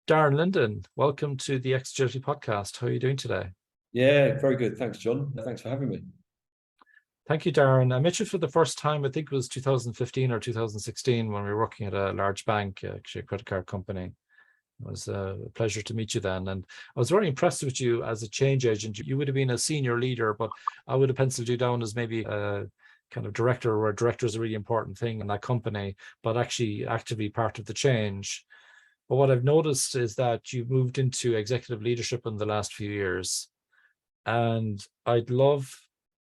Darren Linden, welcome to the Xagility Podcast. How are you doing today? Yeah, very good. Thanks, John. Thanks for having me. Thank you, Darren. I met you for the first time, I think it was 2015 or 2016 when we were working at a large bank, actually a credit card company. It was a pleasure to meet you then. And I was very impressed with you as a change agent. You would have been a senior leader, but I would have penciled you down as maybe a kind of director, where director is a really important thing in that company, but actually actively part of the change. But what I've noticed is that you've moved into executive leadership in the last few years. And I'd love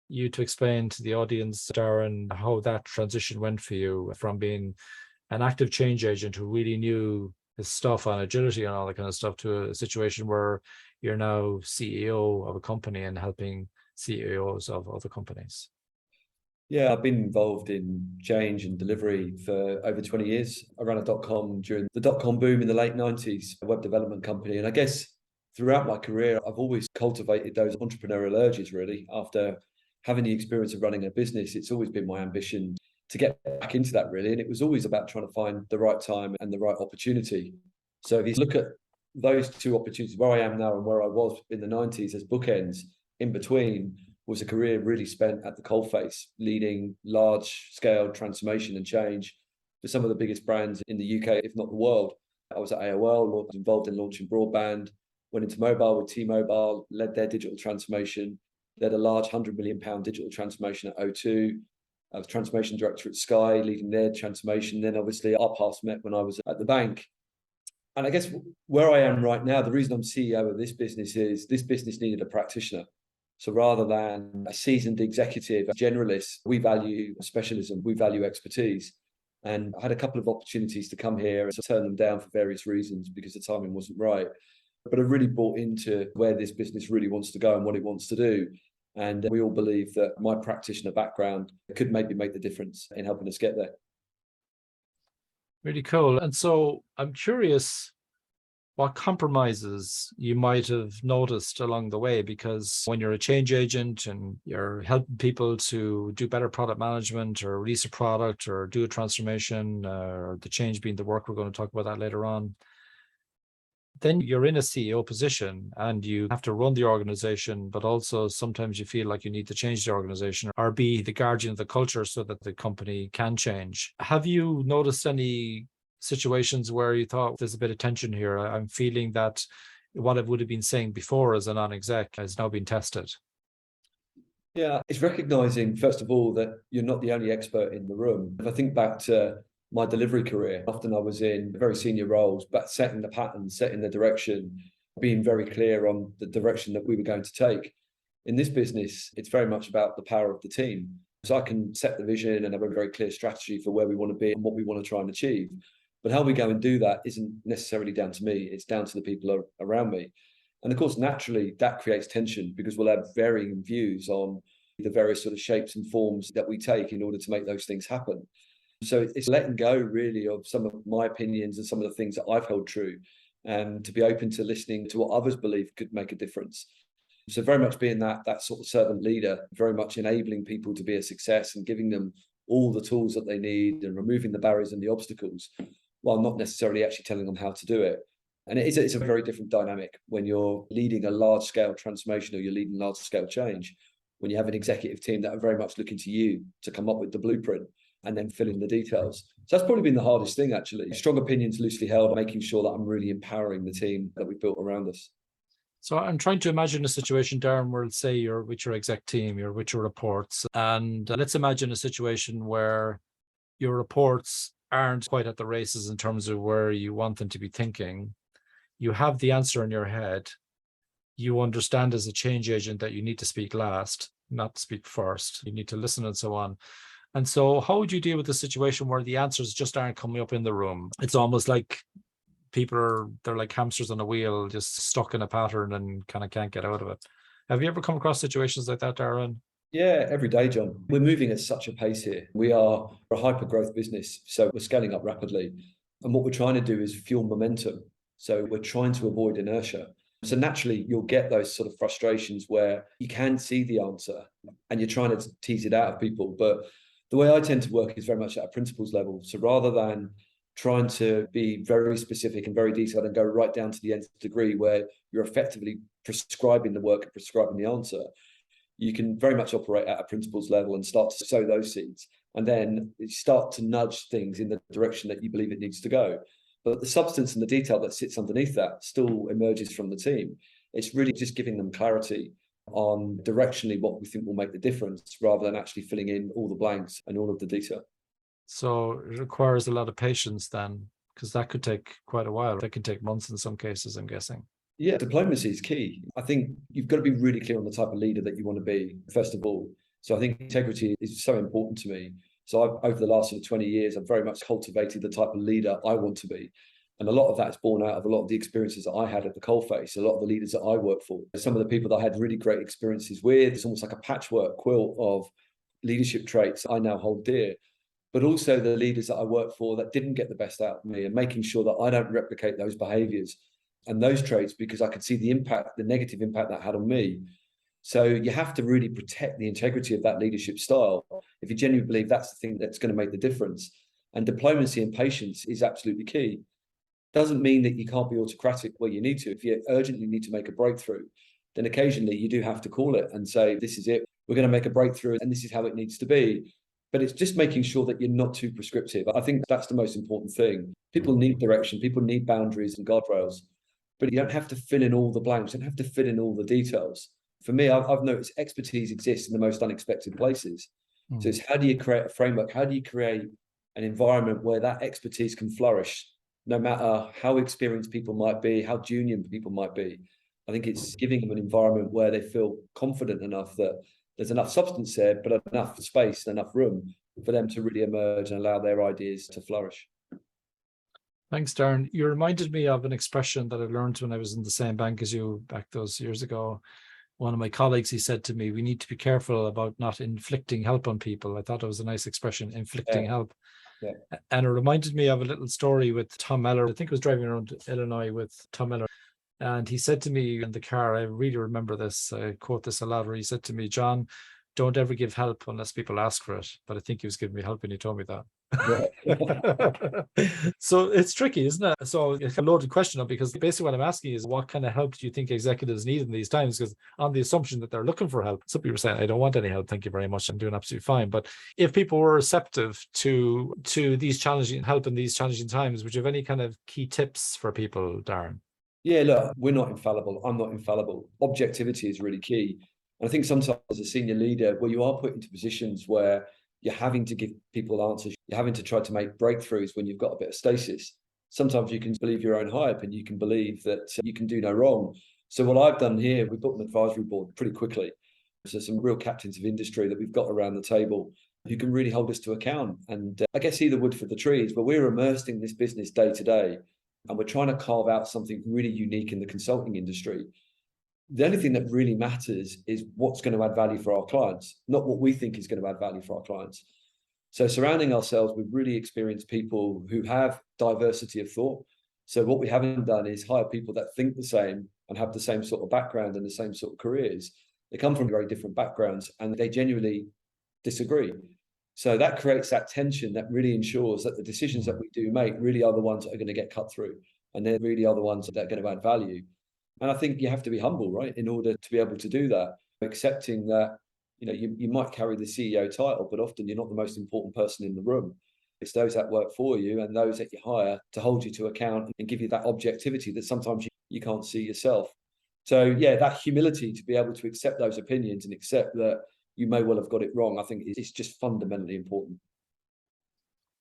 you to explain to the audience, Darren, how that transition went for you from being an active change agent who really knew his stuff on agility and all that kind of stuff to a situation where you're now CEO of a company and helping CEOs of other companies. Yeah, I've been involved in change and delivery for over 20 years. I ran a .com during the .com boom in the late 90s, a web development company. And I guess throughout my career, I've always cultivated those entrepreneurial urges, really. After having the experience of running a business, it's always been my ambition to get back into that, really. And it was always about trying to find the right time and the right opportunity. So if you look at those two opportunities, where I am now and where I was in the 90s as bookends, in between was a career really spent at the coalface, leading large-scale transformation and change for some of the biggest brands in the UK, if not the world. I was at AOL, was involved in launching broadband, went into mobile with T-Mobile, led their digital transformation, led a large £100 million digital transformation at O2. I was transformation director at Sky, leading their transformation. Then obviously our paths met when I was at the bank. And I guess where I am right now, the reason I'm CEO of this business is this business needed a practitioner. So rather than a seasoned executive, a generalist, we value specialism, we value expertise. And I had a couple of opportunities to come here and turn them down for various reasons because the timing wasn't right. But I really bought into where this business really wants to go and what it wants to do. And we all believe that my practitioner background could maybe make the difference in helping us get there. Really cool. And so I'm curious what compromises you might have noticed along the way, because when you're a change agent and you're helping people to do better product management or release a product or do a transformation, or the change being the work, we're going to talk about that later on, then you're in a CEO position and you have to run the organization, but also sometimes you feel like you need to change the organization or be the guardian of the culture so that the company can change. Have you noticed any situations where you thought there's a bit of tension here? I'm feeling that what I would have been saying before as a non-exec has now been tested. Yeah, it's recognizing, first of all, that you're not the only expert in the room. If I think back to my delivery career, often I was in very senior roles, but setting the pattern, setting the direction, being very clear on the direction that we were going to take. In this business, it's very much about the power of the team. So I can set the vision and have a very clear strategy for where we want to be and what we want to try and achieve. But how we go and do that isn't necessarily down to me. It's down to the people around me. And of course, naturally, that creates tension because we'll have varying views on the various sort of shapes and forms that we take in order to make those things happen. So it's letting go really of some of my opinions and some of the things that I've held true, and to be open to listening to what others believe could make a difference. So very much being that sort of servant leader, very much enabling people to be a success and giving them all the tools that they need and removing the barriers and the obstacles, while not necessarily actually telling them how to do it. And it's a very different dynamic when you're leading a large-scale transformation or you're leading large-scale change, when you have an executive team that are very much looking to you to come up with the blueprint and then fill in the details. So that's probably been the hardest thing, actually. Strong opinions loosely held, making sure that I'm really empowering the team that we've built around us. So I'm trying to imagine a situation, Darren, where let's say you're with your exec team, you're with your reports, and let's imagine a situation where your reports aren't quite at the races in terms of where you want them to be thinking. You have the answer in your head. You understand as a change agent that you need to speak last, not speak first. You need to listen and so on. And so how would you deal with the situation where the answers just aren't coming up in the room? It's almost like they're like hamsters on a wheel, just stuck in a pattern and kind of can't get out of it. Have you ever come across situations like that, Darren? Yeah, every day, John. We're moving at such a pace here. We are a hyper-growth business, so we're scaling up rapidly. And what we're trying to do is fuel momentum. So we're trying to avoid inertia. So naturally, you'll get those sort of frustrations where you can see the answer and you're trying to tease it out of people. But the way I tend to work is very much at a principles level. So rather than trying to be very specific and very detailed and go right down to the nth degree where you're effectively prescribing the work and prescribing the answer, you can very much operate at a principles level and start to sow those seeds. And then you start to nudge things in the direction that you believe it needs to go. But the substance and the detail that sits underneath that still emerges from the team. It's really just giving them clarity on directionally what we think will make the difference, rather than actually filling in all the blanks and all of the detail. So it requires a lot of patience then, because that could take quite a while. That can take months in some cases, I'm guessing. Yeah, diplomacy is key. I think you've got to be really clear on the type of leader that you want to be, first of all. So I think integrity is so important to me. So over the last 20 years, I've very much cultivated the type of leader I want to be. And a lot of that is born out of a lot of the experiences that I had at the coalface, a lot of the leaders that I work for. Some of the people that I had really great experiences with, it's almost like a patchwork quilt of leadership traits I now hold dear. But also the leaders that I work for that didn't get the best out of me, and making sure that I don't replicate those behaviors and those traits, because I could see the impact, the negative impact that had on me. So you have to really protect the integrity of that leadership style if you genuinely believe that's the thing that's going to make the difference. And diplomacy and patience is absolutely key. Doesn't mean that you can't be autocratic where you need to. If you urgently need to make a breakthrough, then occasionally you do have to call it and say, this is it, we're going to make a breakthrough and this is how it needs to be. But it's just making sure that you're not too prescriptive. I think that's the most important thing. People need direction, people need boundaries and guardrails, but you don't have to fill in all the blanks, you don't have to fill in all the details. For me, I've noticed expertise exists in the most unexpected places. So it's how do you create a framework? How do you create an environment where that expertise can flourish, no matter how experienced people might be, how junior people might be? I think it's giving them an environment where they feel confident enough that there's enough substance there, but enough space and enough room for them to really emerge and allow their ideas to flourish. Thanks, Darren. You reminded me of an expression that I learned when I was in the same bank as you back those years ago. One of my colleagues, he said to me, we need to be careful about not inflicting help on people. I thought it was a nice expression, inflicting help. Yeah. And it reminded me of a little story with Tom Miller. I think I was driving around Illinois with Tom Miller. And he said to me in the car, I really remember this, I quote this a lot, where he said to me, John, don't ever give help unless people ask for it. But I think he was giving me help when he told me that. Yeah. So it's tricky, isn't it? So it's a loaded question, because basically what I'm asking is, what kind of help do you think executives need in these times? Because on the assumption that they're looking for help, some people are saying, I don't want any help, thank you very much, I'm doing absolutely fine. But if people were receptive to these challenging help in these challenging times, would you have any kind of key tips for people, Darren? Yeah, look, we're not infallible. I'm not infallible. Objectivity is really key. And I think sometimes as a senior leader, where you are put into positions where you're having to give people answers, you're having to try to make breakthroughs when you've got a bit of stasis. Sometimes you can believe your own hype and you can believe that you can do no wrong. So what I've done here, we built an advisory board pretty quickly. So some real captains of industry that we've got around the table who can really hold us to account. And I guess see the wood for the trees, but we're immersed in this business day to day. And we're trying to carve out something really unique in the consulting industry. The only thing that really matters is what's going to add value for our clients, not what we think is going to add value for our clients. So surrounding ourselves with really experienced people who have diversity of thought. So what we haven't done is hire people that think the same and have the same sort of background and the same sort of careers. They come from very different backgrounds and they genuinely disagree. So that creates that tension that really ensures that the decisions that we do make really are the ones that are going to get cut through, and they really are the ones that are going to add value. And I think you have to be humble, right, in order to be able to do that, accepting that, you might carry the CEO title, but often you're not the most important person in the room. It's those that work for you and those that you hire to hold you to account and give you that objectivity that sometimes you can't see yourself. So yeah, that humility to be able to accept those opinions and accept that you may well have got it wrong, I think it's just fundamentally important.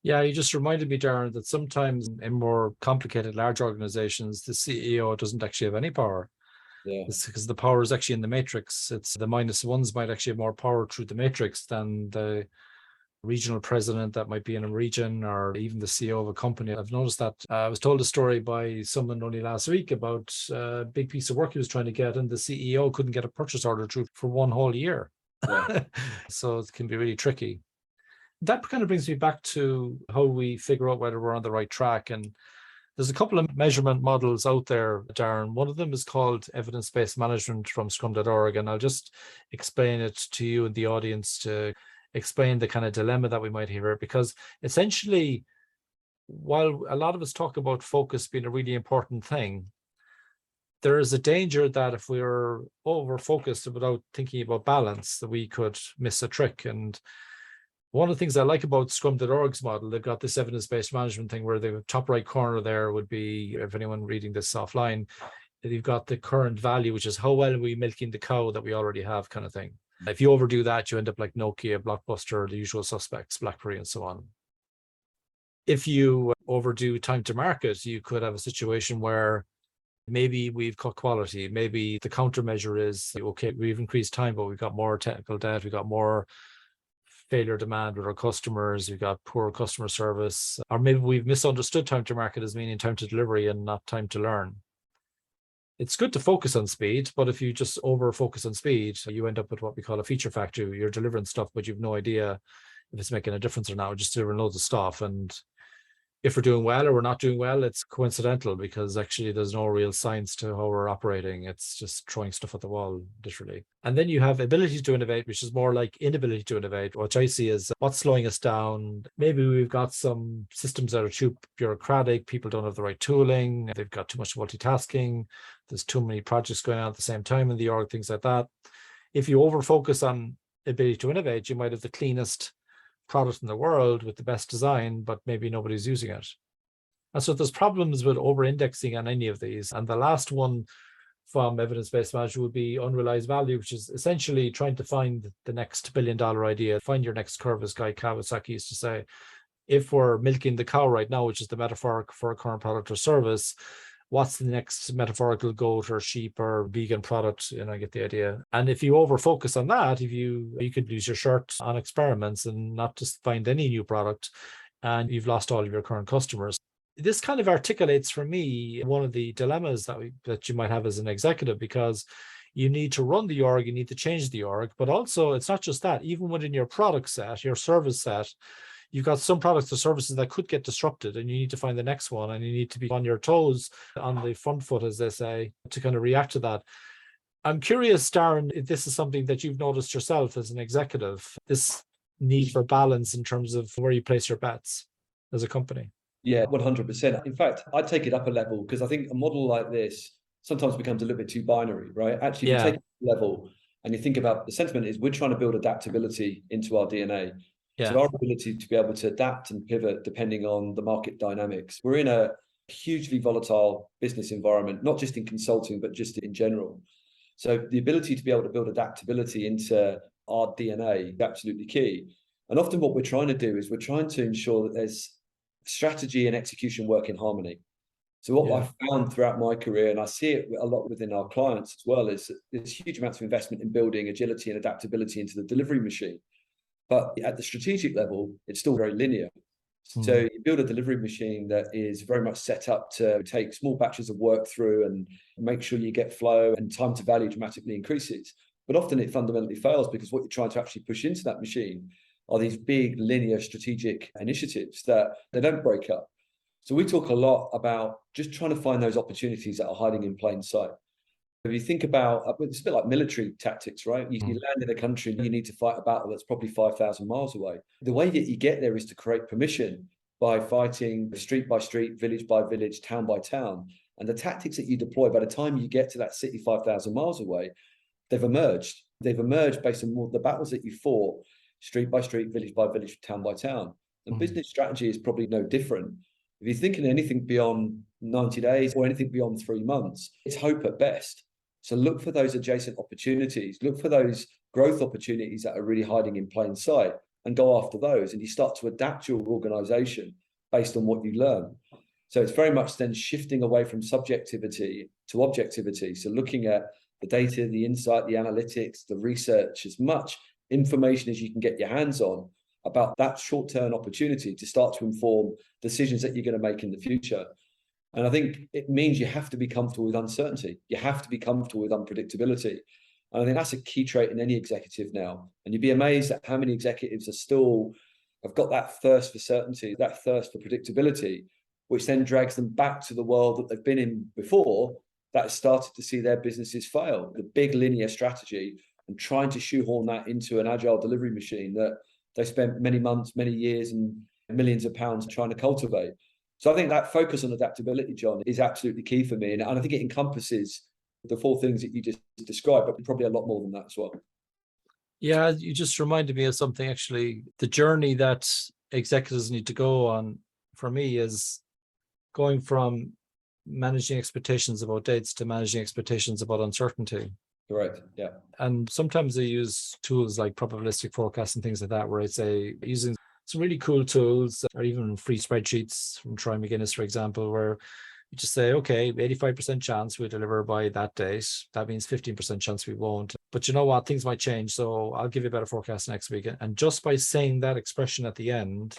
Yeah, you just reminded me, Darren, that sometimes in more complicated, large organizations, the CEO doesn't actually have any power. Yeah. It's because the power is actually in the matrix. It's the minus ones might actually have more power through the matrix than the regional president that might be in a region, or even the CEO of a company. I've noticed that. I was told a story by someone only last week about a big piece of work he was trying to get, and the CEO couldn't get a purchase order through for one whole year. Yeah. So it can be really tricky. That kind of brings me back to how we figure out whether we're on the right track. And there's a couple of measurement models out there, Darren. One of them is called evidence-based management from Scrum.org. And I'll just explain it to you and the audience to explain the kind of dilemma that we might hear, because essentially while a lot of us talk about focus being a really important thing, there is a danger that if we're over-focused without thinking about balance, that we could miss a trick. And one of the things I like about Scrum.org's model, they've got this evidence-based management thing where the top right corner there would be, if anyone reading this offline, you've got the current value, which is how well are we milking the cow that we already have, kind of thing. If you overdo that, you end up like Nokia, Blockbuster, the usual suspects, BlackBerry, and so on. If you overdo time to market, you could have a situation where maybe we've cut quality. Maybe the countermeasure is, okay, we've increased time, but we've got more technical debt. We've got more failure demand with our customers. We've got poor customer service. Or maybe we've misunderstood time to market as meaning time to delivery and not time to learn. It's good to focus on speed, but if you just over focus on speed, you end up with what we call a feature factory. You're delivering stuff, but you've no idea if it's making a difference or not. We're just delivering loads of stuff. And if we're doing well or we're not doing well, it's coincidental, because actually there's no real science to how we're operating. It's just throwing stuff at the wall, literally. And then you have ability to innovate, which is more like inability to innovate, which I see as what's slowing us down. Maybe we've got some systems that are too bureaucratic. People don't have the right tooling. They've got too much multitasking. There's too many projects going on at the same time in the org, things like that. If you over focus on ability to innovate, you might have the cleanest product in the world with the best design, but maybe nobody's using it. And so there's problems with over-indexing on any of these. And the last one from evidence-based management would be unrealized value, which is essentially trying to find the next billion-dollar idea, find your next curve, as Guy Kawasaki used to say. If we're milking the cow right now, which is the metaphor for a current product or service, what's the next metaphorical goat or sheep or vegan product? I get the idea. And if you over focus on that, you could lose your shirt on experiments and not just find any new product, and you've lost all of your current customers. This kind of articulates for me one of the dilemmas that you might have as an executive, because you need to run the org, you need to change the org, but also it's not just that. Even within your product set, your service set, you've got some products or services that could get disrupted, and you need to find the next one, and you need to be on your toes, on the front foot, as they say, to kind of react to that. I'm curious, Darren, if this is something that you've noticed yourself as an executive, this need for balance in terms of where you place your bets as a company. Yeah, 100%. In fact, I'd take it up a level, because I think a model like this sometimes becomes a little bit too binary, right? Actually, if you take it up a level and you think about the sentiment is we're trying to build adaptability into our DNA. Yeah. So our ability to be able to adapt and pivot depending on the market dynamics. We're in a hugely volatile business environment, not just in consulting, but just in general. So the ability to be able to build adaptability into our DNA is absolutely key. And often what we're trying to do is we're trying to ensure that there's strategy and execution work in harmony. So what I've found throughout my career, and I see it a lot within our clients as well, is there's huge amounts of investment in building agility and adaptability into the delivery machine. But at the strategic level, it's still very linear. So you build a delivery machine that is very much set up to take small batches of work through and make sure you get flow, and time to value dramatically increases. But often it fundamentally fails, because what you're trying to actually push into that machine are these big linear strategic initiatives that they don't break up. So we talk a lot about just trying to find those opportunities that are hiding in plain sight. If you think about, it's a bit like military tactics, right? You land in a country and you need to fight a battle that's probably 5,000 miles away. The way that you get there is to create permission by fighting street by street, village by village, town by town. And the tactics that you deploy, by the time you get to that city 5,000 miles away, they've emerged. They've emerged based on the battles that you fought, street by street, village by village, town by town. And business strategy is probably no different. If you're thinking anything beyond 90 days or anything beyond 3 months, it's hope at best. So look for those adjacent opportunities, look for those growth opportunities that are really hiding in plain sight, and go after those. And you start to adapt your organization based on what you learn. So it's very much then shifting away from subjectivity to objectivity. So looking at the data, the insight, the analytics, the research, as much information as you can get your hands on about that short-term opportunity to start to inform decisions that you're going to make in the future. And I think it means you have to be comfortable with uncertainty. You have to be comfortable with unpredictability. And I think that's a key trait in any executive now. And you'd be amazed at how many executives have got that thirst for certainty, that thirst for predictability, which then drags them back to the world that they've been in before, that has started to see their businesses fail. The big linear strategy, and trying to shoehorn that into an agile delivery machine that they spent many months, many years, and millions of pounds trying to cultivate. So I think that focus on adaptability, John, is absolutely key for me. And I think it encompasses the four things that you just described, but probably a lot more than that as well. Yeah, you just reminded me of something, actually. The journey that executives need to go on, for me, is going from managing expectations about dates to managing expectations about uncertainty. Correct. Yeah. And sometimes they use tools like probabilistic forecasts and things like that, where I say using some really cool tools, or even free spreadsheets from Troy McGuinness, for example, where you just say, okay, 85% chance we deliver by that date. That means 15% chance we won't. But you know what? Things might change. So I'll give you a better forecast next week. And just by saying that expression at the end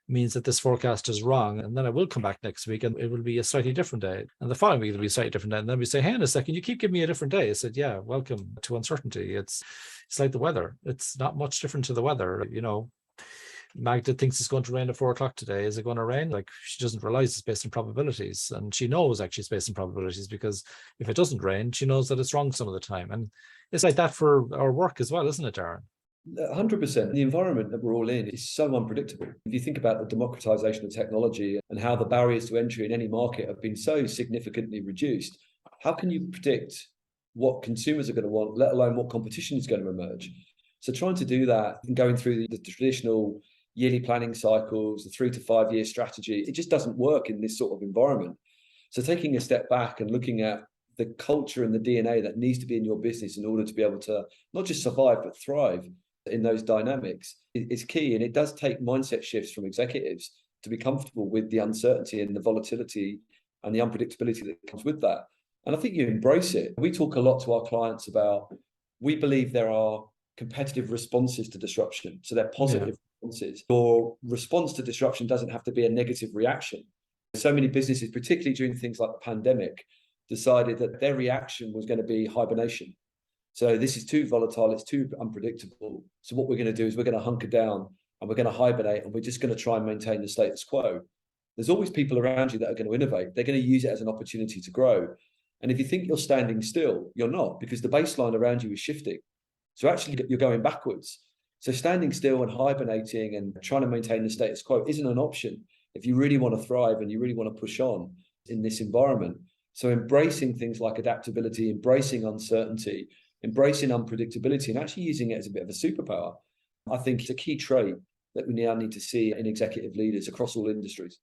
means that this forecast is wrong. And then I will come back next week and it will be a slightly different day. And the following week it'll be a slightly different day. And then we say, hey, in a second, you keep giving me a different day. I said, yeah, welcome to uncertainty. It's like the weather. It's not much different to the weather. You know, Magda thinks it's going to rain at 4 o'clock today. Is it going to rain? Like, she doesn't realize it's based on probabilities. And she knows actually it's based on probabilities, because if it doesn't rain, she knows that it's wrong some of the time. And it's like that for our work as well, isn't it, Darren? 100%. The environment that we're all in is so unpredictable. If you think about the democratization of technology and how the barriers to entry in any market have been so significantly reduced, how can you predict what consumers are going to want, let alone what competition is going to emerge? So trying to do that and going through the traditional yearly planning cycles, the 3 to 5 year strategy, it just doesn't work in this sort of environment. So taking a step back and looking at the culture and the DNA that needs to be in your business in order to be able to not just survive, but thrive in those dynamics is key. And it does take mindset shifts from executives to be comfortable with the uncertainty and the volatility and the unpredictability that comes with that. And I think you embrace it. We talk a lot to our clients about, we believe there are competitive responses to disruption. So they're positive responses. Your response to disruption doesn't have to be a negative reaction. So many businesses, particularly during things like the pandemic, decided that their reaction was going to be hibernation. So this is too volatile, it's too unpredictable. So what we're going to do is we're going to hunker down and we're going to hibernate, and we're just going to try and maintain the status quo. There's always people around you that are going to innovate. They're going to use it as an opportunity to grow. And if you think you're standing still, you're not, because the baseline around you is shifting. So actually you're going backwards. So standing still and hibernating and trying to maintain the status quo isn't an option if you really want to thrive and you really want to push on in this environment. So embracing things like adaptability, embracing uncertainty, embracing unpredictability, and actually using it as a bit of a superpower, I think is a key trait that we now need to see in executive leaders across all industries.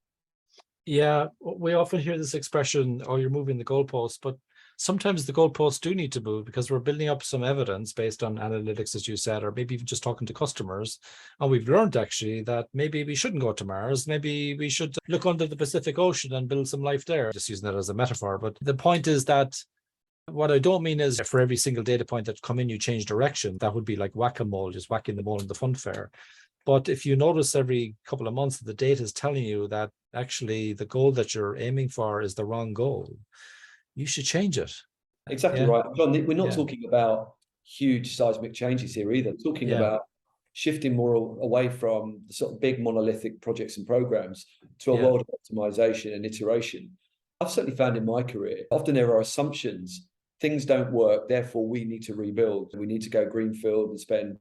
Yeah, we often hear this expression, oh, you're moving the goalposts, but sometimes the goalposts do need to move, because we're building up some evidence based on analytics, as you said, or maybe even just talking to customers. And we've learned actually that maybe we shouldn't go to Mars. Maybe we should look under the Pacific Ocean and build some life there. Just using that as a metaphor. But the point is that what I don't mean is for every single data point that come in, you change direction. That would be like whack-a-mole, just whacking the mole in the fun fair. But if you notice every couple of months that the data is telling you that actually the goal that you're aiming for is the wrong goal, you should change it. Exactly right. John, we're not talking about huge seismic changes here either. We're talking about shifting more away from the sort of big monolithic projects and programs to a world of optimization and iteration. I've certainly found in my career, often there are assumptions, things don't work, therefore we need to rebuild. We need to go greenfield and spend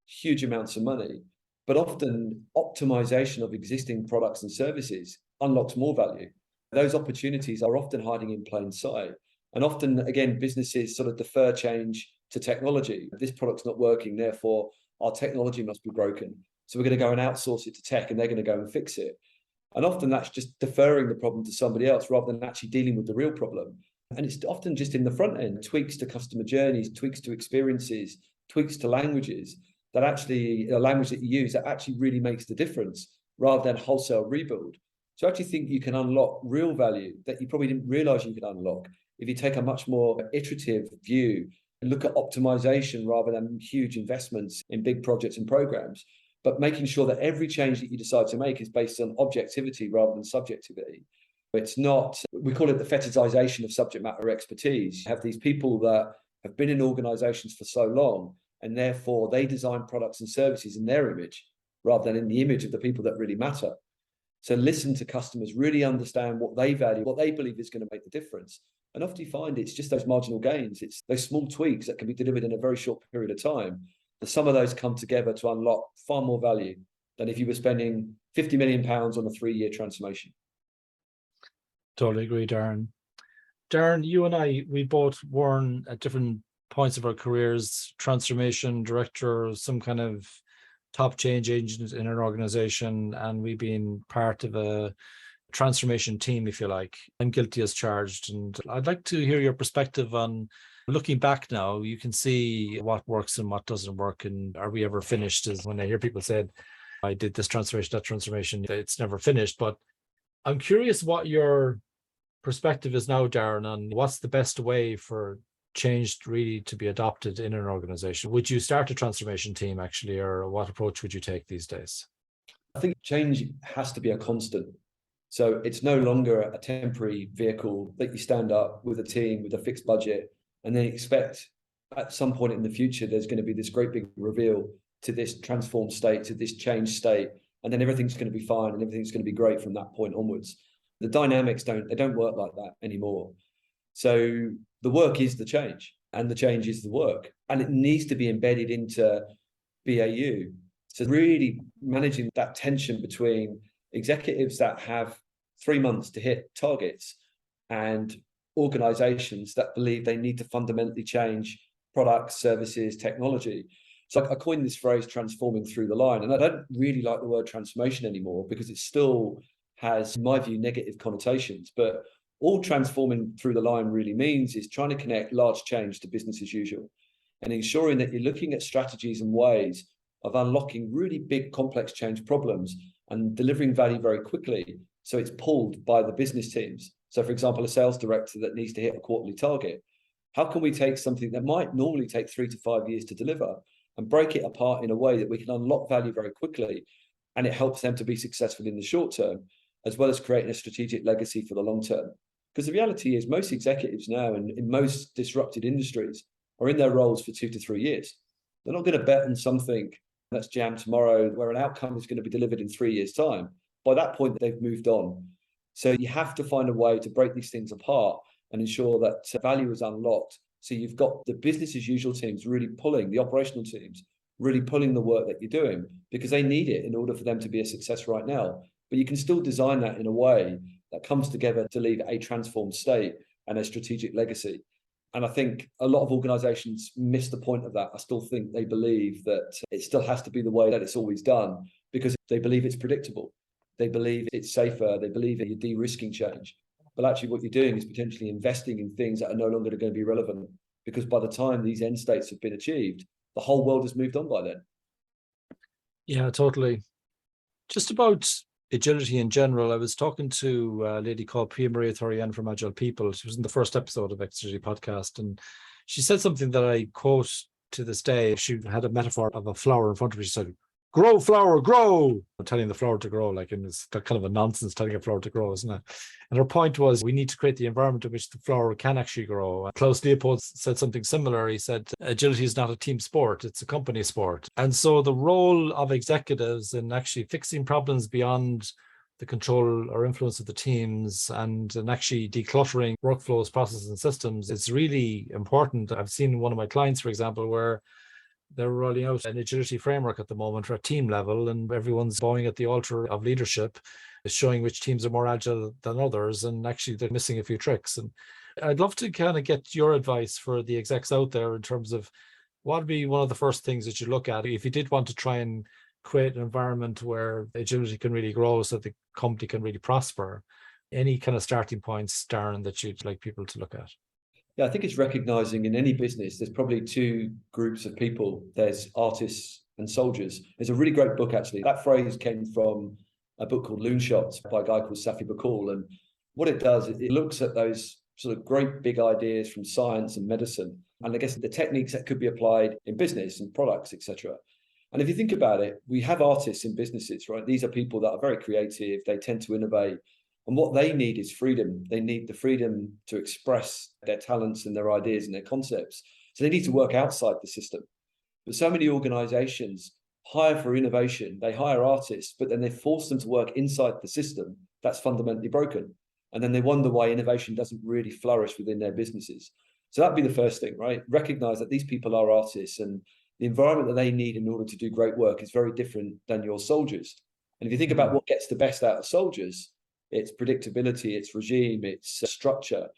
huge amounts of money. But often optimization of existing products and services unlocks more value. Those opportunities are often hiding in plain sight. And often, again, businesses sort of defer change to technology. This product's not working, therefore our technology must be broken. So we're going to go and outsource it to tech, and they're going to go and fix it. And often that's just deferring the problem to somebody else rather than actually dealing with the real problem. And it's often just in the front end, tweaks to customer journeys, tweaks to experiences, tweaks to languages, that actually, a language that you use, that actually really makes the difference rather than wholesale rebuild. So I actually think you can unlock real value that you probably didn't realize you could unlock if you take a much more iterative view and look at optimization rather than huge investments in big projects and programs, but making sure that every change that you decide to make is based on objectivity rather than subjectivity. It's not, we call it the fetishization of subject matter expertise. You have these people that have been in organizations for so long, and therefore they design products and services in their image rather than in the image of the people that really matter. So listen to customers, really understand what they value, what they believe is going to make the difference. And often you find it's just those marginal gains. It's those small tweaks that can be delivered in a very short period of time. The sum of those come together to unlock far more value than if you were spending £50 million on a 3-year transformation. Totally agree, Darren. Darren, you and I, we both worn at different points of our careers, transformation director, some kind of top change agent in an organization, and we've been part of a transformation team, if you like. I'm guilty as charged. And I'd like to hear your perspective on looking back now. You can see what works and what doesn't work. And are we ever finished? Is when I hear people say, I did this transformation, that transformation, it's never finished. But I'm curious what your perspective is now, Darren, on what's the best way for change really to be adopted in an organization. Would you start a transformation team actually, or what approach would you take these days? I think change has to be a constant. So it's no longer a temporary vehicle that you stand up with a team with a fixed budget and then expect at some point in the future there's going to be this great big reveal to this transformed state, to this changed state, and then everything's going to be fine and everything's going to be great from that point onwards. The dynamics don't work like that anymore. So the work is the change and the change is the work, and it needs to be embedded into BAU. So really managing that tension between executives that have 3 months to hit targets and organizations that believe they need to fundamentally change products, services, technology. So I coined this phrase transforming through the line. And I don't really like the word transformation anymore because it still has, in my view, negative connotations. But all transforming through the line really means is trying to connect large change to business as usual and ensuring that you're looking at strategies and ways of unlocking really big, complex change problems and delivering value very quickly. So it's pulled by the business teams. So for example, a sales director that needs to hit a quarterly target, how can we take something that might normally take 3 to 5 years to deliver and break it apart in a way that we can unlock value very quickly, and it helps them to be successful in the short term, as well as creating a strategic legacy for the long term? Because the reality is most executives now in most disrupted industries are in their roles for 2 to 3 years. They're not going to bet on something that's jammed tomorrow where an outcome is going to be delivered in 3 years' time. By that point, they've moved on. So you have to find a way to break these things apart and ensure that value is unlocked. So you've got the business as usual teams really pulling, the operational teams really pulling the work that you're doing because they need it in order for them to be a success right now. But you can still design that in a way that comes together to leave a transformed state and a strategic legacy. And I think a lot of organizations miss the point of that. I still think they believe that it still has to be the way that it's always done because they believe it's predictable. They believe it's safer. They believe that you're de-risking change. But actually what you're doing is potentially investing in things that are no longer going to be relevant because by the time these end states have been achieved, the whole world has moved on by then. Yeah, totally. Just about agility in general, I was talking to a lady called Pia Maria Thorian from Agile People. She was in the first episode of Xagility Podcast, and she said something that I quote to this day. She had a metaphor of a flower in front of her. She said, "Grow, flower, grow," telling the flower to grow, like, and it's kind of a nonsense telling a flower to grow, isn't it? And her point was we need to create the environment in which the flower can actually grow. Klaus Leopold said something similar. He said, agility is not a team sport, it's a company sport. And so the role of executives in actually fixing problems beyond the control or influence of the teams and actually decluttering workflows, processes, and systems is really important. I've seen one of my clients, for example, where they're rolling out an agility framework at the moment for a team level, and everyone's bowing at the altar of leadership, showing which teams are more agile than others, and actually they're missing a few tricks. And I'd love to kind of get your advice for the execs out there in terms of what would be one of the first things that you look at if you did want to try and create an environment where agility can really grow so that the company can really prosper. Any kind of starting points, Darren, that you'd like people to look at? Yeah, I think it's recognizing in any business, there's probably two groups of people. There's artists and soldiers. There's a really great book, actually. That phrase came from a book called Loon Shots by a guy called Safi Bakul. And what it does, it looks at those sort of great big ideas from science and medicine, and I guess the techniques that could be applied in business and products, etc. And if you think about it, we have artists in businesses, right? These are people that are very creative. They tend to innovate. And what they need is freedom. They need the freedom to express their talents and their ideas and their concepts. So they need to work outside the system. But so many organizations hire for innovation. They hire artists, but then they force them to work inside the system that's fundamentally broken. And then they wonder why innovation doesn't really flourish within their businesses. So that'd be the first thing, right? Recognize that these people are artists and the environment that they need in order to do great work is very different than your soldiers. And if you think about what gets the best out of soldiers, it's predictability, it's regime, it's structure.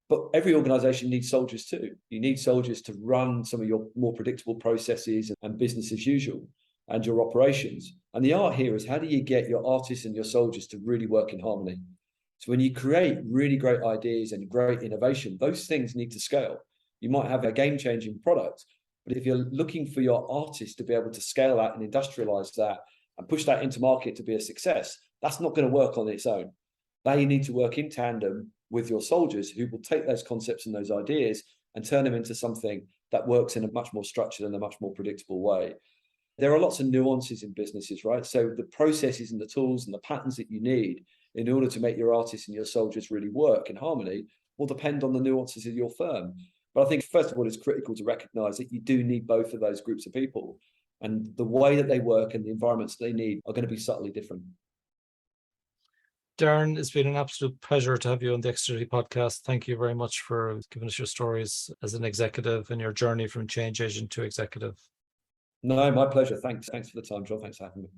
But every organization needs soldiers too. You need soldiers to run some of your more predictable processes and business as usual and your operations. And the art here is, how do you get your artists and your soldiers to really work in harmony? So when you create really great ideas and great innovation, those things need to scale. You might have a game-changing product, but if you're looking for your artists to be able to scale that and industrialize that and push that into market to be a success, that's not going to work on its own. They need to work in tandem with your soldiers, who will take those concepts and those ideas and turn them into something that works in a much more structured and a much more predictable way. There are lots of nuances in businesses, right? So the processes and the tools and the patterns that you need in order to make your artists and your soldiers really work in harmony will depend on the nuances of your firm. But I think, first of all, it's critical to recognize that you do need both of those groups of people. And the way that they work and the environments they need are going to be subtly different. Darren, it's been an absolute pleasure to have you on the Xagility Podcast. Thank you very much for giving us your stories as an executive and your journey from change agent to executive. No, my pleasure. Thanks for the time, John. Thanks for having me.